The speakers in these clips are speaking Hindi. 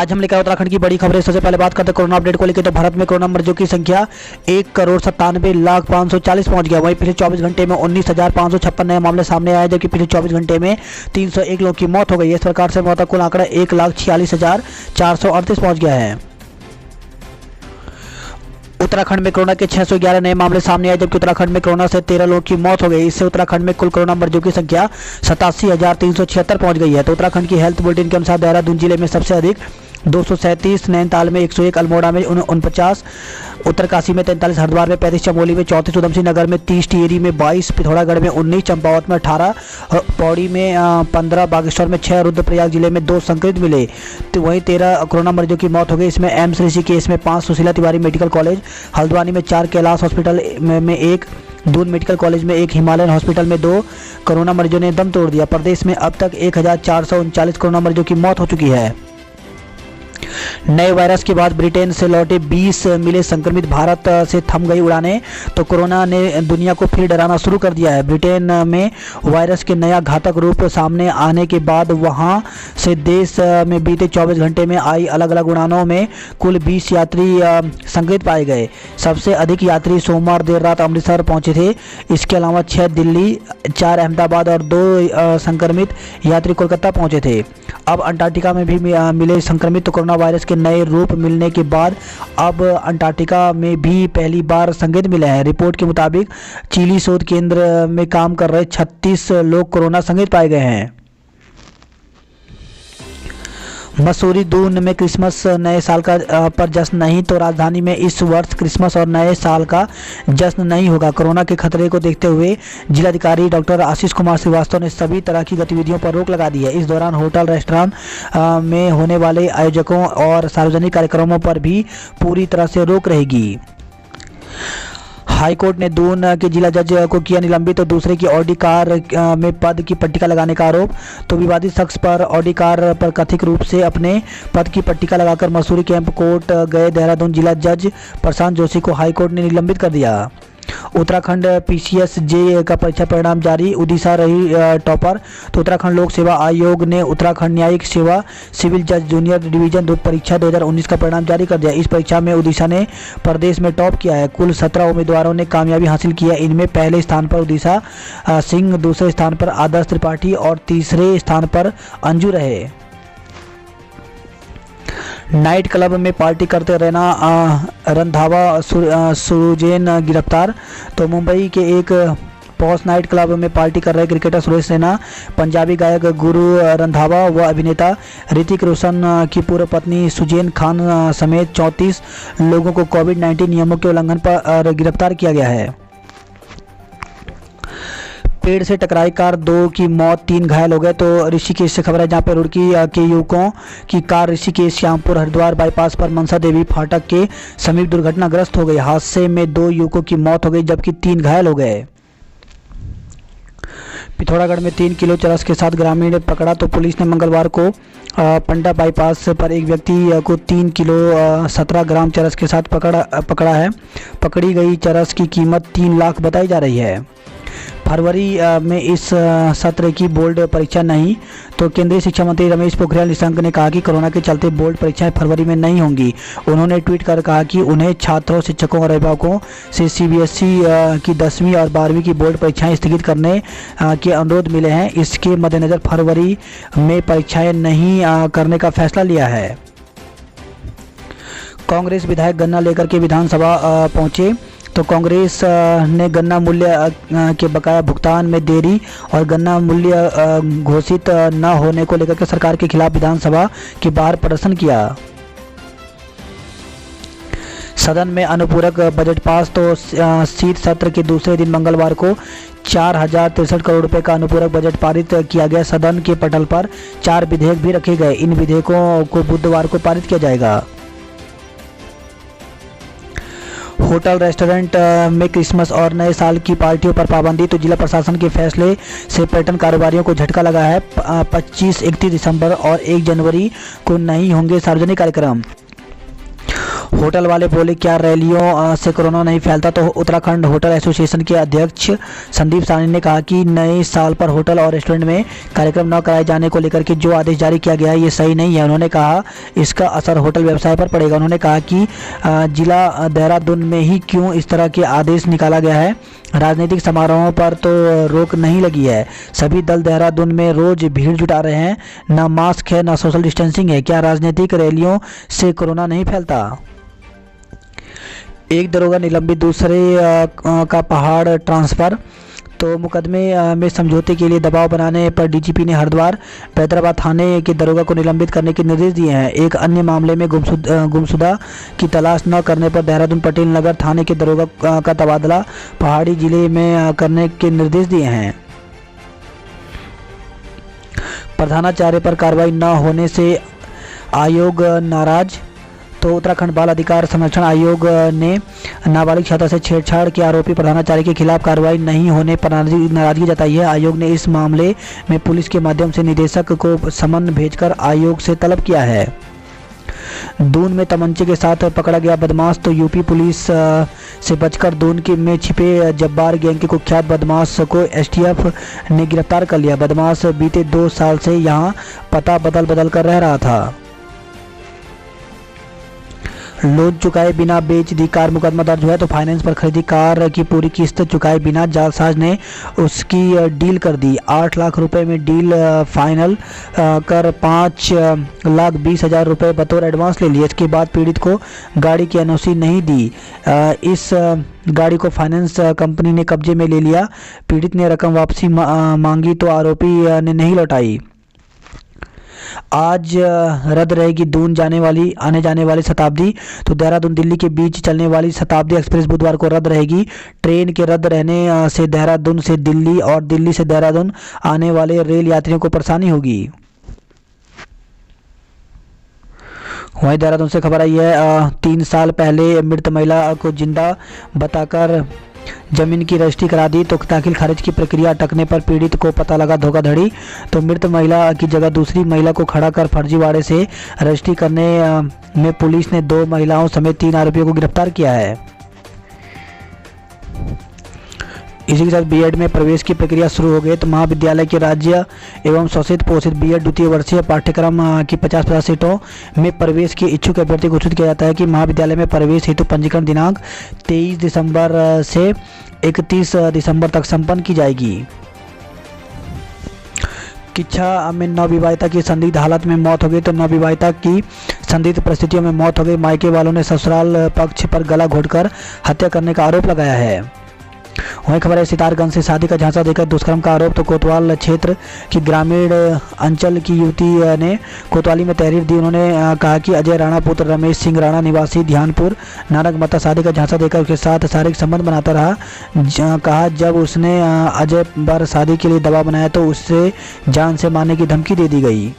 आज हम लेकर उत्तराखंड की बड़ी खबरें। सबसे पहले बात करते हैं कोरोना अपडेट को लेकर। तो भारत में कोरोना मरीजों की संख्या 1,97,540 पहुंच गया। वहीं पिछले 24 घंटे में 19,556 नए मामले सामने आए, जबकि पिछले 24 घंटे में 301 लोगों की मौत हो गई। इस प्रकार से मौत का कुल आंकड़ा 1,46,438 पहुंच गया है। उत्तराखंड में कोरोना के 611 नए मामले सामने आए, जबकि उत्तराखंड में कोरोना से 13 लोगों की मौत हो गई। इससे उत्तराखंड में कुल कोरोना मरीजों की संख्या 87,376 पहुंच गई है। तो उत्तराखंड की हेल्थ बुलेटिन के अनुसार देहरादून जिले में सबसे अधिक 237, नैनीताल में 101, अल्मोड़ा में 49, उत्तरकाशी में 43, हरिद्वार में 35, चमोली में 34, उधमसिंह नगर में 30, टिहरी में 22, पिथौरागढ़ में 19, चंपावत में 18, पौड़ी में 15, बागेश्वर में 6, रुद्रप्रयाग जिले में 2 संक्रमित मिले। तो वहीं 13 कोरोना मरीजों की मौत हो गई। इसमें एम्स ऋषिकेश में 5, सुशीला तिवारी मेडिकल कॉलेज हल्द्वानी में 4, कैलाश हॉस्पिटल में 1, दून मेडिकल कॉलेज में 1, हिमालयन हॉस्पिटल में 2 कोरोना मरीजों ने दम तोड़ दिया। प्रदेश में अब तक 1,439 कोरोना मरीजों की मौत हो चुकी है। नए वायरस के बाद ब्रिटेन से लौटे 20 मिले संक्रमित। भारत से थम गई उड़ानें, तो कोरोना ने दुनिया को फिर डराना शुरू कर दिया है। ब्रिटेन में वायरस के नया घातक रूप सामने आने के बाद वहां से देश में बीते 24 घंटे में आई अलग अलग उड़ानों में कुल 20 यात्री संक्रमित पाए गए। सबसे अधिक यात्री सोमवार देर रात अमृतसर पहुंचे थे। इसके अलावा 6 दिल्ली, 4 अहमदाबाद और 2 संक्रमित यात्री कोलकाता पहुंचे थे। अब अंटार्कटिका में भी मिले संक्रमित। तो कोरोना वायरस के नए रूप मिलने के बाद अब अंटार्कटिका में भी पहली बार संक्रमित मिले हैं। रिपोर्ट के मुताबिक चिली शोध केंद्र में काम कर रहे 36 लोग कोरोना संक्रमित पाए गए हैं। मसूरी दून में क्रिसमस नए साल का पर जश्न नहीं, तो राजधानी में इस वर्ष क्रिसमस और नए साल का जश्न नहीं होगा। कोरोना के खतरे को देखते हुए जिलाधिकारी डॉक्टर आशीष कुमार श्रीवास्तव ने सभी तरह की गतिविधियों पर रोक लगा दी है। इस दौरान होटल, रेस्टोरेंट में होने वाले आयोजकों और सार्वजनिक कार्यक्रमों पर भी पूरी तरह से रोक रहेगी। हाईकोर्ट ने दून के जिला जज को किया निलंबित। तो दूसरे की ऑडी कार में पद की पट्टिका लगाने का आरोप। तो विवादित शख्स पर ऑडी कार पर कथित रूप से अपने पद की पट्टिका लगाकर मसूरी कैंप कोर्ट गए देहरादून जिला जज प्रशांत जोशी को हाईकोर्ट ने निलंबित कर दिया। उत्तराखंड PCS जे का परीक्षा परिणाम जारी, उड़ीसा रही टॉपर। तो उत्तराखंड लोक सेवा आयोग ने उत्तराखंड न्यायिक सेवा सिविल जज जूनियर डिवीजन परीक्षा 2019 का परिणाम जारी कर दिया। इस परीक्षा में उड़ीसा ने प्रदेश में टॉप किया है। कुल 17 उम्मीदवारों ने कामयाबी हासिल की है। इनमें पहले स्थान पर उड़ीसा सिंह, दूसरे स्थान पर आदर्श त्रिपाठी और तीसरे स्थान पर अंजू रहे। नाइट क्लब में पार्टी करते रहना रंधावा सुजेन गिरफ्तार। तो मुंबई के एक पॉश नाइट क्लब में पार्टी कर रहे क्रिकेटर सुरेश रैना, पंजाबी गायक गुरु रंधावा व अभिनेता ऋतिक रोशन की पूर्व पत्नी सुजेन खान समेत 34 लोगों को कोविड-19 नियमों के उल्लंघन पर गिरफ्तार किया गया है। पेड़ से टकराई कार, 2 की मौत, 3 घायल हो गए। तो ऋषिकेश से खबर है, जहां पर रुड़की के युवकों की कार ऋषिकेश श्यामपुर हरिद्वार बाईपास पर मनसा देवी फाटक के समीप दुर्घटनाग्रस्त हो गई। हादसे में 2 युवकों की मौत हो गई, जबकि 3 घायल हो गए। पिथौरागढ़ में 3 किलो चरस के साथ ग्रामीण पकड़ा। तो पुलिस ने मंगलवार को पंडा बाईपास पर एक व्यक्ति को 3 किलो 17 ग्राम चरस के साथ पकड़ा है। पकड़ी गई चरस की कीमत 3 लाख बताई जा रही है। फरवरी में इस सत्र की बोर्ड परीक्षा नहीं। तो केंद्रीय शिक्षा मंत्री रमेश पोखरियाल निशंक ने कहा कि कोरोना के चलते बोर्ड परीक्षाएं फरवरी में नहीं होंगी। उन्होंने ट्वीट कर कहा कि उन्हें छात्रों, शिक्षकों और अभिभावकों से CBSE की 10वीं और 12वीं की बोर्ड परीक्षाएं स्थगित करने के अनुरोध मिले हैं। इसके मद्देनजर फरवरी में परीक्षाएं नहीं करने का फैसला लिया है। कांग्रेस विधायक गन्ना लेकर के विधानसभा पहुंचे। तो कांग्रेस ने गन्ना मूल्य के बकाया भुगतान में देरी और गन्ना मूल्य घोषित न होने को लेकर के सरकार के खिलाफ विधानसभा के बाहर प्रदर्शन किया। सदन में अनुपूरक बजट पास। तो शीत सत्र के दूसरे दिन मंगलवार को 4,063 करोड़ रुपए का अनुपूरक बजट पारित किया गया। सदन के पटल पर 4 विधेयक भी रखे गए। इन विधेयकों को बुधवार को पारित किया जाएगा। होटल, रेस्टोरेंट में क्रिसमस और नए साल की पार्टियों पर पाबंदी। तो जिला प्रशासन के फैसले से पर्यटन कारोबारियों को झटका लगा है। 25, 31 दिसंबर और 1 जनवरी को नहीं होंगे सार्वजनिक कार्यक्रम। होटल वाले बोले क्या रैलियों से कोरोना नहीं फैलता, तो उत्तराखंड होटल एसोसिएशन के अध्यक्ष संदीप सानी ने कहा कि नए साल पर होटल और रेस्टोरेंट में कार्यक्रम न कराए जाने को लेकर के जो आदेश जारी किया गया है ये सही नहीं है। उन्होंने कहा इसका असर होटल व्यवसाय पर पड़ेगा। उन्होंने कहा कि जिला देहरादून में ही क्यों इस तरह के आदेश निकाला गया है, राजनीतिक समारोहों पर तो रोक नहीं लगी है। सभी दल देहरादून में रोज भीड़ जुटा रहे हैं, ना मास्क है ना सोशल डिस्टेंसिंग है। क्या राजनीतिक रैलियों से कोरोना नहीं फैलता? एक दरोगा निलंबित, दूसरे का पहाड़ ट्रांसफर। तो मुकदमे में समझौते के लिए दबाव बनाने पर डीजीपी ने हरिद्वार हैदराबाद थाने के दरोगा को निलंबित करने के निर्देश दिए हैं। एक अन्य मामले में गुमशुदा की तलाश न करने पर देहरादून पटेल नगर थाने के दरोगा का तबादला पहाड़ी जिले में करने के निर्देश दिए हैं। प्रधानाचार्य पर कार्रवाई न होने से आयोग नाराज। तो उत्तराखंड बाल अधिकार संरक्षण आयोग ने नाबालिग छात्रा से छेड़छाड़ के आरोपी प्रधानाचार्य के खिलाफ कार्रवाई नहीं होने पर नाराजगी जताई है। आयोग ने इस मामले में पुलिस के माध्यम से निदेशक को समन भेजकर आयोग से तलब किया है। दून में तमंचे के साथ पकड़ा गया बदमाश। तो यूपी पुलिस से बचकर दून में छिपे जब्बार गैंग के कुख्यात बदमाश को एसटीएफ ने गिरफ्तार कर लिया। बदमाश बीते 2 साल से यहां पता बदल कर रह रहा था। लोन चुकाए बिना बेच दी कार, मुकदमा दर्ज हुआ है। तो फाइनेंस पर खरीदी कार की पूरी किस्त चुकाए बिना जालसाज ने उसकी डील कर दी। 8 लाख रुपए में डील फाइनल कर 5,20,000 रुपए बतौर एडवांस ले लिए। इसके बाद पीड़ित को गाड़ी की एनओसी नहीं दी। इस गाड़ी को फाइनेंस कंपनी ने कब्जे में ले लिया। पीड़ित ने रकम वापसी मांगी तो आरोपी ने नहीं लौटाई। आज रद्द रहेगी दून आने जाने वाली शताब्दी। तो देहरादून दिल्ली के बीच चलने वाली शताब्दी एक्सप्रेस बुधवार को रद्द रहेगी। ट्रेन के रद्द रहने से देहरादून से दिल्ली और दिल्ली से देहरादून आने वाले रेल यात्रियों को परेशानी होगी। वहीं देहरादून से खबर आई है 3 साल पहले मृत महिला को जिंदा बताकर जमीन की रजिस्ट्री करा दी। तो दाखिल खारिज की प्रक्रिया अटकने पर पीड़ित को पता लगा धोखाधड़ी। तो मृत महिला की जगह दूसरी महिला को खड़ा कर फर्जीवाड़े से रजिस्ट्री करने में पुलिस ने 2 महिलाओं समेत 3 आरोपियों को गिरफ्तार किया है। इसी के साथ बीएड में प्रवेश की प्रक्रिया शुरू हो गई। तो महाविद्यालय के राज्य एवं स्वशित पोषित बीएड द्वितीय वर्षीय पाठ्यक्रम की 50 सीटों में प्रवेश के इच्छुक अभ्यर्थी को सूचित किया जाता है कि महाविद्यालय में प्रवेश हेतु पंजीकरण दिनांक 23 दिसंबर से 31 दिसंबर तक संपन्न की जाएगी। किच्छा में नवविवाहिता की संदिग्ध हालत में मौत हो गई। तो नवविवाहिता की संदिग्ध परिस्थितियों में मौत हो गई। मायके वालों ने ससुराल पक्ष पर गला घोंटकर हत्या करने का आरोप लगाया है। वहीं खबर है सितारगंज से शादी का झांसा देकर दुष्कर्म का आरोप। तो कोतवाल क्षेत्र की ग्रामीण अंचल की युवती ने कोतवाली में तहरीर दी। उन्होंने कहा कि अजय राणा पुत्र रमेश सिंह राणा निवासी ध्यानपुर नानक मता शादी का झांसा देकर उसके साथ शारीरिक संबंध बनाता रहा। कहा जब उसने अजय पर शादी के लिए दबाव बनाया तो उससे जान से मारने की धमकी दे दी गई।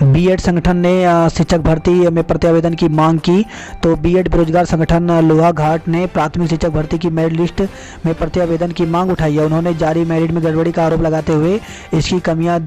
बीएड संगठन ने शिक्षक भर्ती में प्रत्यावेदन की मांग की। तो बीएड बेरोजगार संगठन लोहाघाट ने प्राथमिक शिक्षक भर्ती की मेरिट लिस्ट में प्रत्यावेदन की मांग उठाई है। उन्होंने जारी मेरिट में गड़बड़ी का आरोप लगाते हुए इसकी कमियां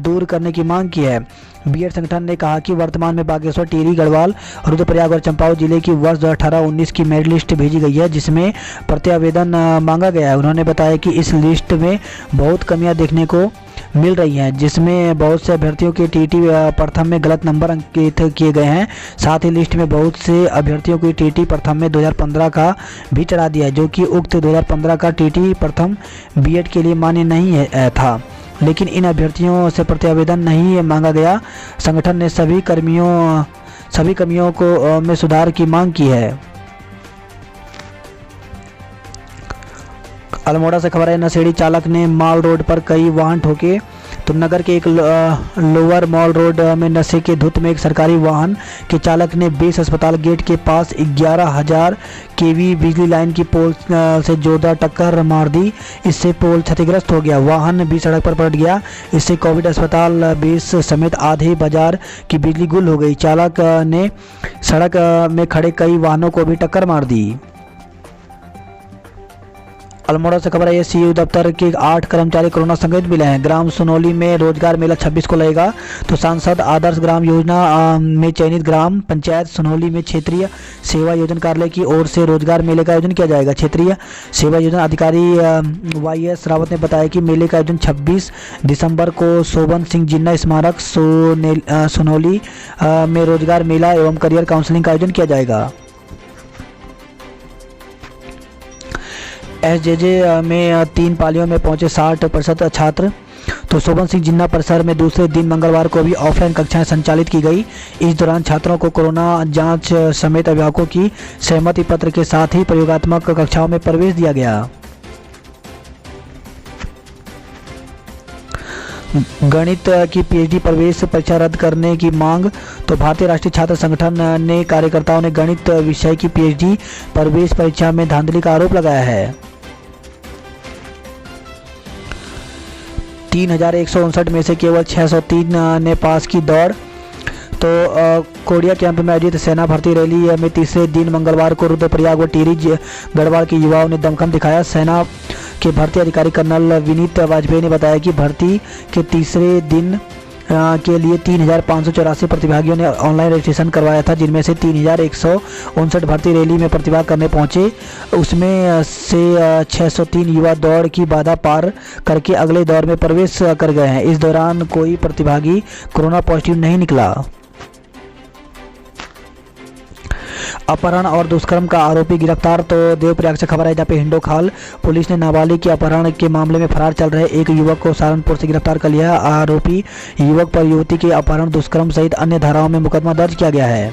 दूर करने की मांग की है। बीएड संगठन ने कहा कि वर्तमान में बागेश्वर, टिहरी, गढ़वाल, रुद्रप्रयाग और चंपावत जिले की वर्ष 2018-19 की मेरिट लिस्ट भेजी गई है जिसमें प्रत्यावेदन मांगा गया है। उन्होंने बताया कि इस लिस्ट में बहुत कमियां देखने को मिल रही हैं जिसमें बहुत से अभ्यर्थियों के टीटी प्रथम में गलत नंबर अंकित किए गए हैं। साथ ही लिस्ट में बहुत से अभ्यर्थियों की टीटी प्रथम में 2015 का भी चढ़ा दिया है जो कि उक्त 2015 का टीटी प्रथम बीएड के लिए मान्य नहीं था, लेकिन इन अभ्यर्थियों से प्रत्यावेदन नहीं मांगा गया। संगठन ने सभी कमियों को में सुधार की मांग की है। अल्मोड़ा से खबर है नशेड़ी चालक ने माल रोड पर कई वाहन ठोके। तो नगर के एक लोअर मॉल रोड में नशे के धुत में एक सरकारी वाहन के चालक ने बेस अस्पताल गेट के पास 11,000 केवी बिजली लाइन की पोल से जोरदार टक्कर मार दी। इससे पोल क्षतिग्रस्त हो गया, वाहन भी सड़क पर पलट गया। इससे कोविड अस्पताल बेस समेत आधे बाजार की बिजली गुल हो गई। चालक ने सड़क में खड़े कई वाहनों को भी टक्कर मार दी। अल्मोड़ा से खबर है, सीयू दफ्तर के 8 कर्मचारी कोरोना संक्रमित मिले हैं। ग्राम सुनौली में रोजगार मेला 26 को लगेगा। तो सांसद आदर्श ग्राम योजना में चयनित ग्राम पंचायत सुनौली में क्षेत्रीय सेवा योजना कार्यालय की ओर से रोजगार मेले का आयोजन किया जाएगा। क्षेत्रीय सेवा योजना अधिकारी YS रावत ने बताया कि मेले का आयोजन 26 दिसंबर को शोभन सिंह जिन्ना स्मारक सुनौली में रोजगार मेला एवं करियर काउंसलिंग का आयोजन किया जाएगा। SJJ में 3 पालियों में पहुंचे 60% छात्र। तो शोभन सिंह जिन्ना परिसर में दूसरे दिन मंगलवार को भी ऑफलाइन कक्षाएं संचालित की गई। इस दौरान छात्रों को कोरोना जांच समेत अभिभावकों की सहमति पत्र के साथ ही प्रयोगात्मक कक्षाओं में प्रवेश दिया गया। गणित की PhD प्रवेश परीक्षा रद्द करने की मांग। तो भारतीय राष्ट्रीय छात्र संगठन ने कार्यकर्ताओं ने गणित विषय की PhD प्रवेश परीक्षा में धांधली का आरोप लगाया है। 3159 में से केवल 603 ने पास की दौड़। तो कोडिया कैंप में आयोजित सेना भर्ती रैली में तीसरे दिन मंगलवार को रुद्रप्रयाग व टिहरी गढ़वाल के युवाओं ने दमखम दिखाया। सेना के भर्ती अधिकारी कर्नल विनीत वाजपेयी ने बताया कि भर्ती के तीसरे दिन के लिए 3584 प्रतिभागियों ने ऑनलाइन रजिस्ट्रेशन करवाया था, जिनमें से 3159 भर्ती रैली में प्रतिभाग करने पहुंचे। उसमें से 603 युवा दौड़ की बाधा पार करके अगले दौर में प्रवेश कर गए हैं। इस दौरान कोई प्रतिभागी कोरोना पॉजिटिव नहीं निकला। अपहरण और दुष्कर्म का आरोपी गिरफ्तार। तो देवप्रयाग से खबर है, जहाँ पे हिंडोखाल पुलिस ने नाबालिग के अपहरण के मामले में फरार चल रहे एक युवक को सहारनपुर से गिरफ्तार कर लिया। आरोपी युवक पर युवती के अपहरण, दुष्कर्म सहित अन्य धाराओं में मुकदमा दर्ज किया गया है।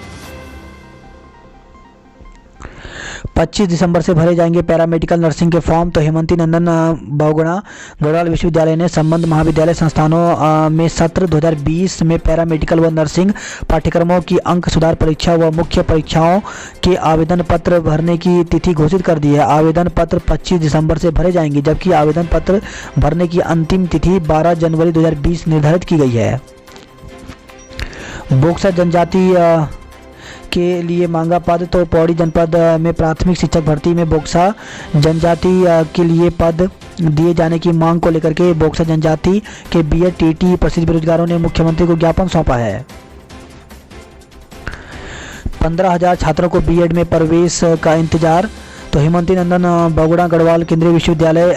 25 दिसंबर से भरे जाएंगे पैरामेडिकल नर्सिंग के फॉर्म। तो हेमंती नंदन बहुगुणा गढ़वाल विश्वविद्यालय ने संबद्ध महाविद्यालय संस्थानों में सत्र 2020 में पैरामेडिकल व नर्सिंग पाठ्यक्रमों की अंक सुधार परीक्षा व मुख्य परीक्षाओं के आवेदन पत्र भरने की तिथि घोषित कर दी है। आवेदन पत्र 25 दिसंबर से भरे जाएंगे, जबकि आवेदन पत्र भरने की अंतिम तिथि 12 जनवरी 2020 निर्धारित की गई है। बोक्सा जनजाति के लिए मांगा पद। तो पौड़ी जनपद में प्राथमिक शिक्षक भर्ती में बोक्सा जनजाति के लिए पद दिए जाने की मांग को लेकर के बोक्सा जनजाति के BEd TT प्रसिद्ध बेरोजगारों ने मुख्यमंत्री को ज्ञापन सौंपा है। 15,000 छात्रों को BEd में प्रवेश का इंतजार। तो हेमंती नंदन बहुगुणा गढ़वाल केंद्रीय विश्वविद्यालय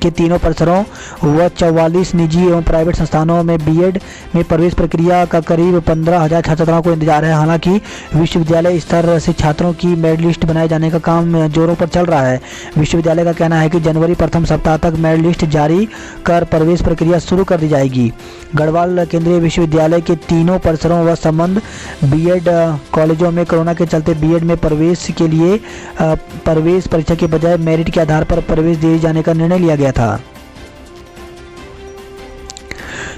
के तीनों परिसरों व 44 निजी एवं प्राइवेट संस्थानों में BEd में प्रवेश प्रक्रिया का करीब 15,000 छात्राओं को इंतजार है। हालांकि विश्वविद्यालय स्तर से छात्रों की मेरिट लिस्ट बनाए जाने का काम जोरों पर चल रहा है। विश्वविद्यालय का कहना है कि जनवरी प्रथम सप्ताह तक मेरिट लिस्ट जारी कर प्रवेश प्रक्रिया शुरू कर दी जाएगी। गढ़वाल केंद्रीय विश्वविद्यालय के तीनों परिसरों व संबद्ध BEd कॉलेजों में कोरोना के चलते BEd में प्रवेश के लिए प्रवेश परीक्षा के बजाय मेरिट के आधार पर प्रवेश दिए जाने का निर्णय लिया गया था।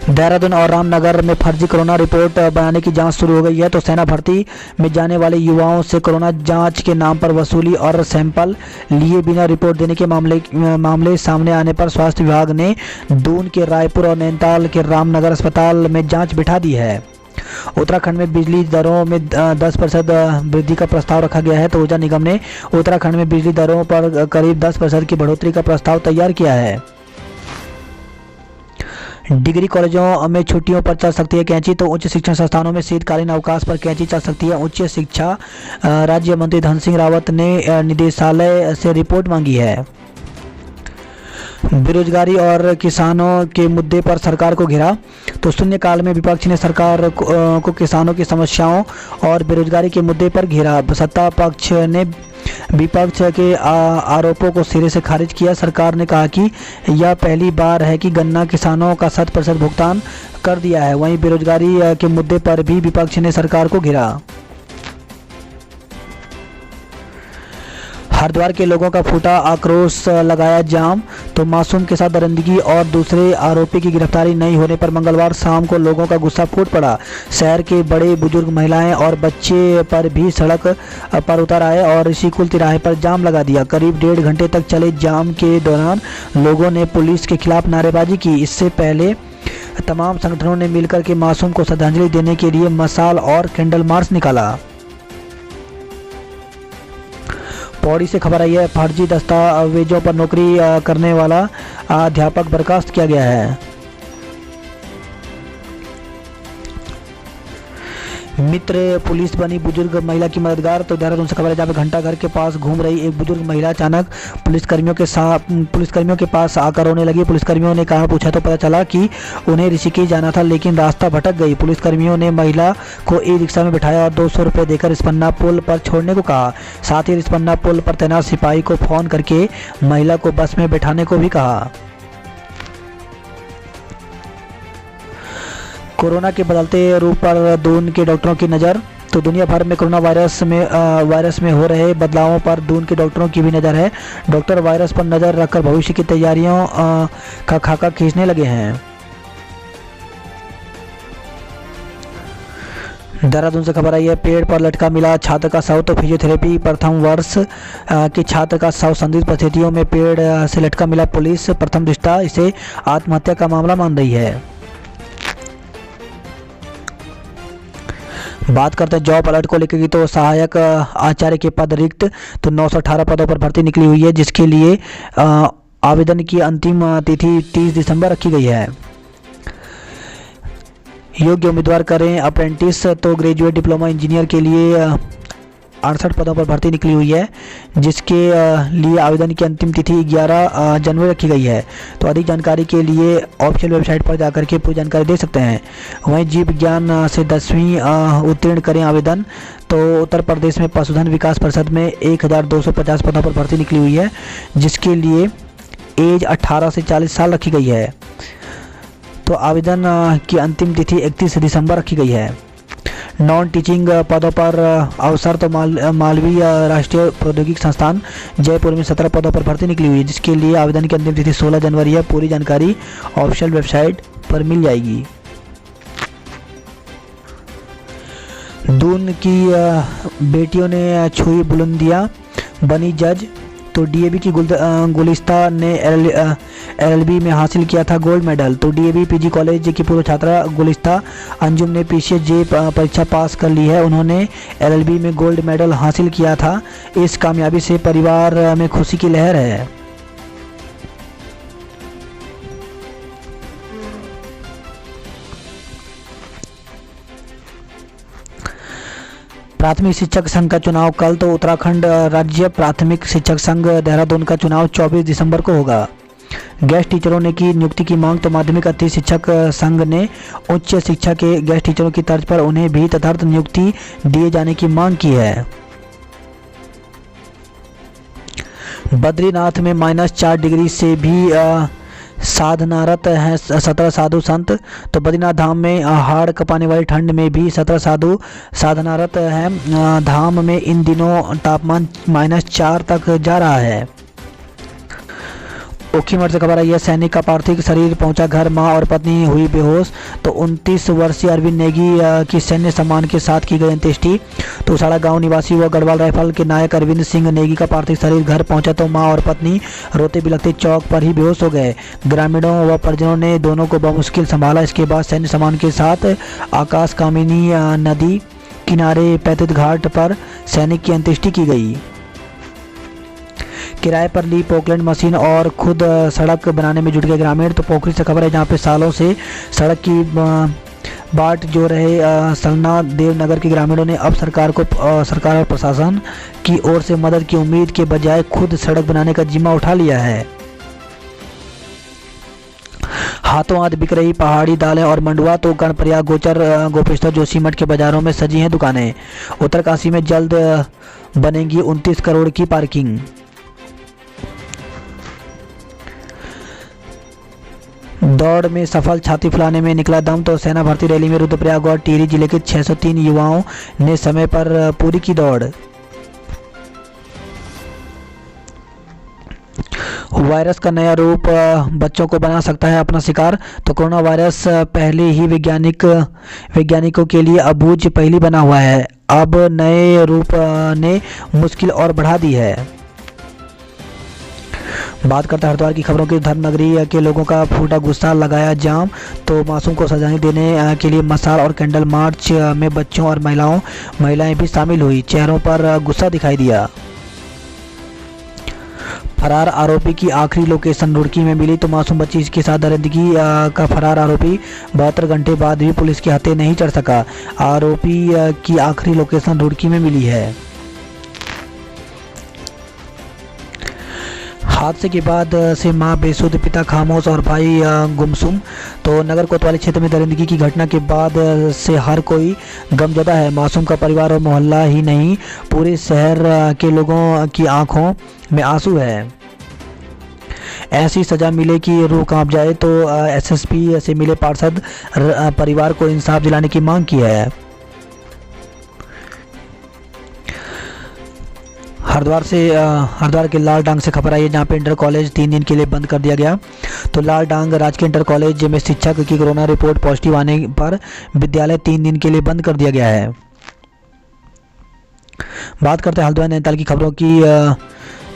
देहरादून और रामनगर में फर्जी कोरोना रिपोर्ट बनाने की जांच शुरू हो गई है। तो सेना भर्ती में जाने वाले युवाओं से कोरोना जांच के नाम पर वसूली और सैंपल लिए बिना रिपोर्ट देने के मामले सामने आने पर स्वास्थ्य विभाग ने दून के रायपुर और नैनीताल के रामनगर अस्पताल में जांच बिठा दी है। उत्तराखंड में बिजली दरों में 10% वृद्धि का प्रस्ताव रखा गया है। तो ऊर्जा निगम ने उत्तराखंड में बिजली दरों पर करीब 10% की बढ़ोतरी का प्रस्ताव तैयार किया है। डिग्री कॉलेजों में छुट्टियों पर चल सकती है कैंची। तो उच्च शिक्षण संस्थानों में शीतकालीन अवकाश पर कैंची चल सकती है। उच्च शिक्षा राज्य मंत्री धन सिंह रावत ने निदेशालय से रिपोर्ट मांगी है। बेरोजगारी और किसानों के मुद्दे पर सरकार को घेरा। तो शून्यकाल में विपक्ष ने सरकार को किसानों की समस्याओं और बेरोजगारी के मुद्दे पर घेरा। सत्ता पक्ष ने विपक्ष के आरोपों को सिरे से खारिज किया। सरकार ने कहा कि यह पहली बार है कि गन्ना किसानों का 100% भुगतान कर दिया है। वहीं बेरोजगारी के मुद्दे पर भी विपक्ष ने सरकार को घेरा। हरिद्वार के लोगों का फूटा आक्रोश, लगाया जाम। तो मासूम के साथ दरिंदगी और दूसरे आरोपी की गिरफ्तारी नहीं होने पर मंगलवार शाम को लोगों का गुस्सा फूट पड़ा। शहर के बड़े बुजुर्ग, महिलाएं और बच्चे पर भी सड़क पर उतर आए और ऋषिकुल तिराहे पर जाम लगा दिया। करीब 1.5 घंटे तक चले जाम के दौरान लोगों ने पुलिस के खिलाफ नारेबाजी की। इससे पहले तमाम संगठनों ने मिलकर के मासूम को श्रद्धांजलि देने के लिए मशाल और कैंडल मार्च निकाला। पौड़ी से खबर आई है, फर्जी दस्तावेजों पर नौकरी करने वाला अध्यापक बर्खास्त किया गया है। मित्र पुलिस बनी बुजुर्ग महिला की मददगार। तो देहरादून से खबर है, जहाँ पे घंटा घर के पास घूम रही एक बुजुर्ग महिला अचानक पुलिसकर्मियों के पास आकर रोने लगी। पुलिसकर्मियों ने कारण पूछा तो पता चला कि उन्हें ऋषिकेश जाना था, लेकिन रास्ता भटक गई। पुलिसकर्मियों ने महिला को ई रिक्शा में बिठाया और 200 रुपये देकर रिस्पन्ना पुल पर छोड़ने को कहा। साथ ही रिस्पन्ना पुल पर तैनात सिपाही को फोन करके महिला को बस में बैठाने को भी कहा। कोरोना के बदलते रूप पर दून के डॉक्टरों की नज़र। तो दुनिया भर में कोरोना वायरस में हो रहे बदलावों पर दून के डॉक्टरों की भी नज़र है। डॉक्टर वायरस पर नज़र रखकर भविष्य की तैयारियों का खाका खींचने लगे हैं। देहरादून से खबर आई है, पेड़ पर लटका मिला छात्र का शव। तो फिजियोथेरेपी प्रथम वर्ष के छात्र का शव संदिग्ध परिस्थितियों में पेड़ से लटका मिला। पुलिस प्रथम दृष्टया इसे आत्महत्या का मामला मान रही है। बात करते हैं जॉब अलर्ट को लेकर की। तो सहायक आचार्य के पद रिक्त। तो 918 पदों पर भर्ती निकली हुई है, जिसके लिए आवेदन की अंतिम तिथि 30 दिसंबर रखी गई है। योग्य उम्मीदवार करें अप्रेंटिस। तो ग्रेजुएट डिप्लोमा इंजीनियर के लिए 68 पदों पर भर्ती निकली हुई है, जिसके लिए आवेदन की अंतिम तिथि 11 जनवरी रखी गई है। तो अधिक जानकारी के लिए ऑफिशियल वेबसाइट पर जाकर के पूरी जानकारी दे सकते हैं। वहीं जीव विज्ञान से 10वीं उत्तीर्ण करें आवेदन। तो उत्तर प्रदेश में पशुधन विकास परिषद में 1250 पदों पर भर्ती निकली हुई है, जिसके लिए एज 18 से 40 साल रखी गई है। तो आवेदन की अंतिम तिथि 31 दिसंबर रखी गई है। नॉन टीचिंग पदों पर अवसर। तो मालवीय राष्ट्रीय प्रौद्योगिकी संस्थान जयपुर में 17 पदों पर भर्ती निकली हुई है, जिसके लिए आवेदन की अंतिम तिथि 16 जनवरी है। पूरी जानकारी ऑफिशियल वेबसाइट पर मिल जाएगी। दून की बेटियों ने छुई बुलंदियां, बनी जज। तो डीएवी की गुलिस्ता ने एलएलबी में हासिल किया था गोल्ड मेडल। तो डीएवी पीजी कॉलेज की पूर्व छात्रा गुलिस्ता अंजुम ने पीसीजे परीक्षा पास कर ली है। उन्होंने एलएलबी में गोल्ड मेडल हासिल किया था। इस कामयाबी से परिवार में खुशी की लहर है। प्राथमिक शिक्षक संघ का चुनाव कल। तो उत्तराखंड राज्य प्राथमिक शिक्षक संघ देहरादून का चुनाव 24 दिसंबर को होगा। गेस्ट टीचरों ने की नियुक्ति की मांग। तो माध्यमिक अतिथि शिक्षक संघ ने उच्च शिक्षा के गेस्ट टीचरों की तर्ज पर उन्हें भी तदर्थ नियुक्ति दिए जाने की मांग की है। बद्रीनाथ में -4 डिग्री से भी साधनारत हैं 17 साधु संत। तो बद्रीनाथ धाम में हाड़ कपाने वाली ठंड में भी 17 साधु साधनारत हैं। धाम में इन दिनों तापमान -4 तक जा रहा है। ओखीमठ से खबर आई है, सैनिक का पार्थिव शरीर पहुंचा घर, मां और पत्नी हुई बेहोश। तो 29 वर्षीय अरविंद नेगी की सैन्य सम्मान के साथ की गई अंत्येष्टि। तो उसाड़ा गांव निवासी व गढ़वाल राइफल के नायक अरविंद सिंह नेगी का पार्थिव शरीर घर पहुंचा। तो मां और पत्नी रोते बिलखते चौक पर ही बेहोश हो गए। ग्रामीणों व परिजनों ने दोनों को बमुश्किल संभाला। इसके बाद सैन्य सम्मान के साथ आकाश कामिनी नदी किनारे पैतृक घाट पर सैनिक की अंत्येष्टि की गई। किराए पर ली पोकलैंड मशीन और खुद सड़क बनाने में जुट गए ग्रामीण। तो पोखरी से खबर है, जहां पे सालों से सड़क की बाट जो रहे सलना देवनगर के ग्रामीणों ने अब सरकार और प्रशासन की ओर से मदद की उम्मीद के बजाय खुद सड़क बनाने का जिम्मा उठा लिया है। हाथों हाथ बिक रही पहाड़ी दालें और मंडुआ। तो कर्णप्रयाग गोचर गोपेश्वर जोशीमठ के बाजारों में सजी हैं दुकानें। उत्तरकाशी में जल्द बनेगी 29 करोड़ की पार्किंग। दौड़ में सफल, छाती फुलाने में निकला दम। तो सेना भर्ती रैली में रुद्रप्रयाग और टिहरी जिले के 603 युवाओं ने समय पर पूरी की दौड़। वायरस का नया रूप बच्चों को बना सकता है अपना शिकार। तो कोरोना वायरस पहले ही वैज्ञानिकों के लिए अबूझ पहेली बना हुआ है। अब नए रूप ने मुश्किल और बढ़ा दी है। बात करते हैं हरिद्वार की खबरों की। धर्मनगरी के लोगों का फूटा गुस्सा, लगाया जाम। तो मासूम को सजाएं देने के लिए मसाल और कैंडल मार्च में बच्चों और महिलाएं भी शामिल हुई। चेहरों पर गुस्सा दिखाई दिया। फरार आरोपी की आखिरी लोकेशन रुड़की में मिली तो मासूम बच्ची के साथ दरिंदगी का फरार आरोपी 72 घंटे बाद भी पुलिस के हत्थे नहीं चढ़ सका। आरोपी की आखिरी लोकेशन रुड़की में मिली है। हादसे के बाद से मां बेसुध, पिता खामोश और भाई गुमसुम। तो नगर कोतवाली क्षेत्र में दरिंदगी की घटना के बाद से हर कोई गमजदा है। मासूम का परिवार और मोहल्ला ही नहीं, पूरे शहर के लोगों की आंखों में आंसू है। ऐसी सजा मिले कि रूह कांप जाए। तो एसएसपी से मिले पार्षद, परिवार को इंसाफ दिलाने की मांग की है। हरिद्वार के लाल डांग से खबर आई है, जहां पे इंटर कॉलेज 3 दिन के लिए बंद कर दिया गया। तो लाल डांग राजकीय इंटर कॉलेज में शिक्षक की कोरोना रिपोर्ट पॉजिटिव आने पर विद्यालय 3 दिन के लिए बंद कर दिया गया है। बात करते हैं हल्द्वानी नैनीताल की खबरों की।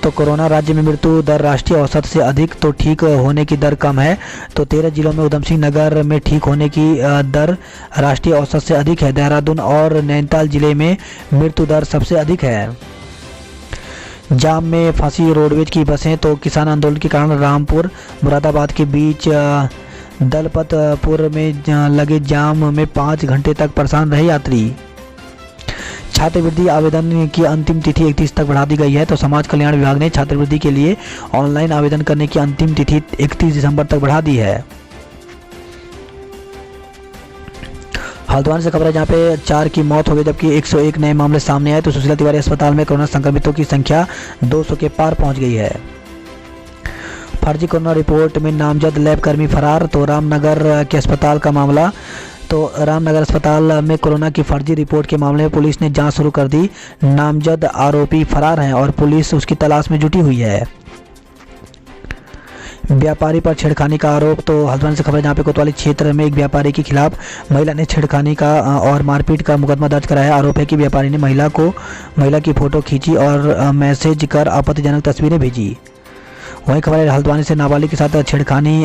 तो कोरोना राज्य में मृत्यु दर राष्ट्रीय औसत से अधिक, तो ठीक होने की दर कम है। तो 13 जिलों में उधम सिंह नगर में ठीक होने की दर राष्ट्रीय औसत से अधिक है। देहरादून और नैनीताल जिले में मृत्यु दर सबसे अधिक है। जाम में फंसी रोडवेज की बसें। तो किसान आंदोलन के कारण रामपुर मुरादाबाद के बीच दलपतपुर में लगे जाम में 5 घंटे तक परेशान रहे यात्री। छात्रवृत्ति आवेदन की अंतिम तिथि 31 तक बढ़ा दी गई है। तो समाज कल्याण विभाग ने छात्रवृत्ति के लिए ऑनलाइन आवेदन करने की अंतिम तिथि 31 दिसंबर तक बढ़ा दी है। हल्द्वानी से खबर है, जहाँ पे 4 की मौत हो गई जबकि 101 नए मामले सामने आए। तो सुशीला तिवारी अस्पताल में कोरोना संक्रमितों की संख्या 200 के पार पहुंच गई है। फर्जी कोरोना रिपोर्ट में नामजद लैब कर्मी फरार। तो रामनगर के अस्पताल का मामला। तो रामनगर अस्पताल में कोरोना की फर्जी रिपोर्ट के मामले में पुलिस ने जांच शुरू कर दी। नामजद आरोपी फरार हैं और पुलिस उसकी तलाश में जुटी हुई है। व्यापारी पर छेड़खानी का आरोप। तो हल्द्वानी से खबर है, जहाँ पे कोतवाली क्षेत्र में एक व्यापारी के खिलाफ महिला ने छेड़खानी का और मारपीट का मुकदमा दर्ज कराया। आरोप है कि व्यापारी ने महिला की फोटो खींची और मैसेज कर आपत्तिजनक तस्वीरें भेजी। वहीं खबर है, हल्द्वानी से नाबालिग के साथ छेड़खानी,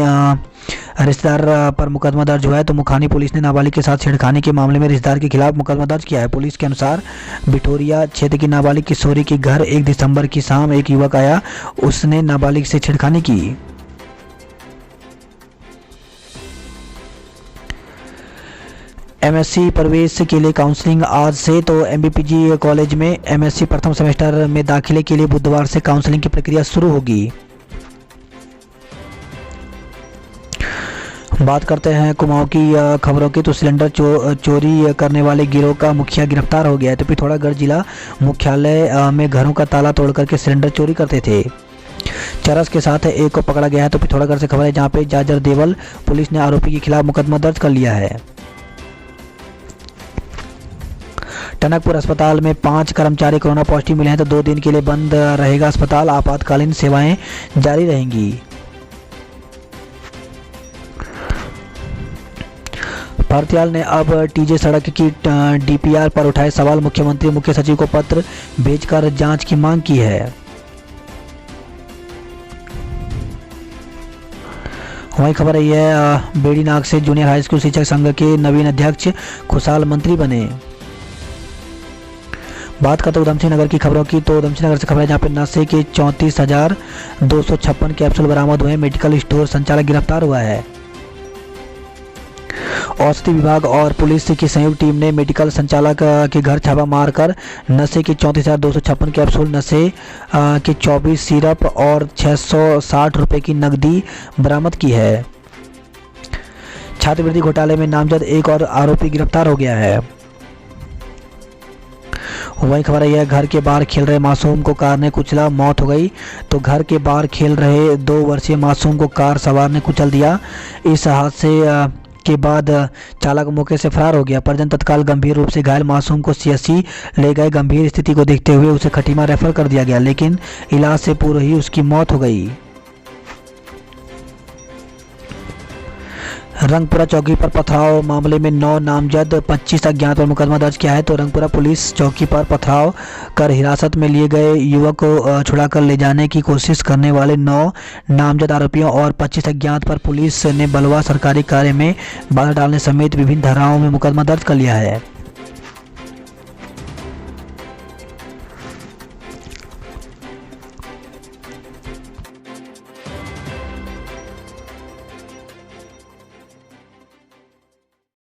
रिश्तेदार पर मुकदमा दर्ज हुआ है। तो मुखानी पुलिस ने नाबालिग के साथ छेड़खानी के मामले में रिश्तेदार के खिलाफ मुकदमा दर्ज किया है। पुलिस के अनुसार बिठोरिया क्षेत्र की नाबालिग किशोरी के घर 1 दिसंबर की शाम एक युवक आया, उसने नाबालिग से छेड़खानी की। एमएससी प्रवेश के लिए काउंसलिंग आज से। तो एमबीपीजी कॉलेज में एमएससी प्रथम सेमेस्टर में दाखिले के लिए बुधवार से काउंसलिंग की प्रक्रिया शुरू होगी। बात करते हैं कुमाऊं की खबरों की। तो सिलेंडर चोरी करने वाले गिरोह का मुखिया गिरफ्तार हो गया है। तो पिथौरागढ़ जिला मुख्यालय में घरों का ताला तोड़ करके सिलेंडर चोरी करते थे। चरस के साथ एक को पकड़ा गया है। तो पिथौरागढ़ से खबर है, जहाँ पे जाजर देवल पुलिस ने आरोपी के खिलाफ मुकदमा दर्ज कर लिया है। टनकपुर अस्पताल में 5 कर्मचारी कोरोना पॉजिटिव मिले हैं। तो 2 दिन के लिए बंद रहेगा अस्पताल, आपातकालीन सेवाएं जारी रहेंगी। भारतीयाल ने अब टीजे सड़क की डीपीआर पर उठाए सवाल। मुख्यमंत्री मुख्य सचिव को पत्र भेजकर जांच की मांग की है। वही खबर है, यह बेड़ीनाग से जूनियर हाई स्कूल शिक्षक संघ के नवीन अध्यक्ष खुशहाल मंत्री बने। बात करते उधम सिंह नगर की खबरों की। तो उधम सिंह नगर से खबर है, जहाँ पे नशे के 34,256 कैप्सूल बरामद हुए। मेडिकल स्टोर संचालक गिरफ्तार हुआ है। औषधि विभाग और पुलिस की संयुक्त टीम ने मेडिकल संचालक के घर छापा मारकर नशे के 34,256 कैप्सूल, नशे के 24 सिरप और 660 रुपए की नकदी बरामद की है। छात्रवृत्ति घोटाले में नामजद एक और आरोपी गिरफ्तार हो गया है। वही खबर है, घर के बाहर खेल रहे मासूम को कार ने कुचला, मौत हो गई। तो घर के बाहर खेल रहे 2 वर्षीय मासूम को कार सवार ने कुचल दिया। इस हादसे के बाद चालक मौके से फरार हो गया। परिजन तत्काल गंभीर रूप से घायल मासूम को सीएससी ले गए। गंभीर स्थिति को देखते हुए उसे खटीमा रेफर कर दिया गया, लेकिन इलाज से पूर्व ही उसकी मौत हो गई। रंगपुरा चौकी पर पथराव मामले में 9 नामजद 25 अज्ञात पर मुकदमा दर्ज किया है। तो रंगपुरा पुलिस चौकी पर पथराव कर हिरासत में लिए गए युवक को छुड़ाकर ले जाने की कोशिश करने वाले 9 नामजद आरोपियों और 25 अज्ञात पर पुलिस ने बलवा सरकारी कार्य में बाधा डालने समेत विभिन्न धाराओं में मुकदमा दर्ज कर लिया है।